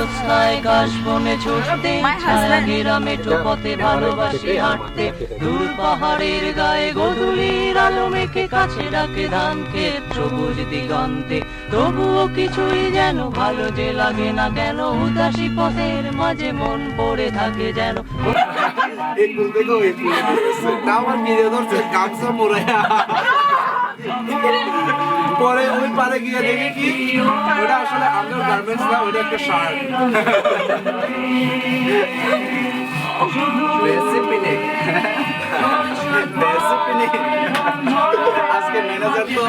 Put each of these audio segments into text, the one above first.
জ্যোৎস্নায় কাশবনে ছুটতে, ছায়া ঘেরা মেঠো পথে ভালোবাসি হাঁটতে, দূর পাহাড়ের গায়ে গোধূলির আলো মেখে কাছে ডাকে ধান ক্ষেত সবুজ দিগন্তে। তবুও কিছুই যেন ভালো যে লাগে না কেন, উদাসী পথের মাঝে মন পড়ে থাকে যেন। পরে ওই পারে গিয়ে দেখি কি ওটা আসলে আন্ডার গার্মেন্টস না, ওটা একটা শার্ট। রেসিপি নেই, রেসিপি নেই। আজকে ম্যানেজার তো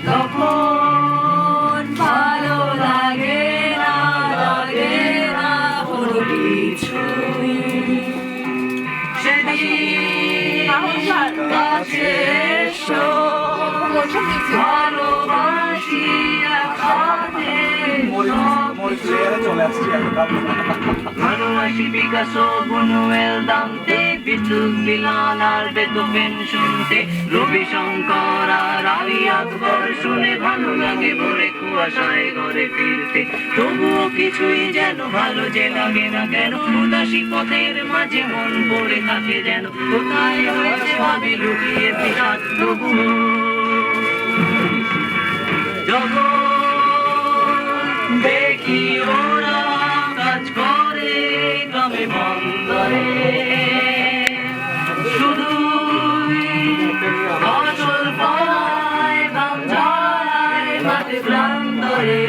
তখন ভালো লাগে না, লাগে না কোনো কিছুই। সেদিন কাছে এসো, ভালোবাসি একসাথে চলে আসছি। ভালোবাসি পিকাসো, বুনুয়েল, দান্তে, বিদ্যুৎ মিলান আর বেথোভেন শুনতে, রবি শঙ্কর আর আলী আকবর শুনে ভালো লাগে ভোরে কুয়াশায় ঘরে ফিরতে। তবুও কিছুই যেন ভালো যে লাগে না কেন, উদাসী পথের মাঝে মন পড়ে থাকে যেন। কোথায় হয়েছে ভাবি লুকিয়ে বিরাট, তবুও যখন দেখি ওরা কাজ করে গ্রামে বন্দরে, শুধুই ফসল ফলায়, গান ঝরায় মাঠে প্রান্তরে।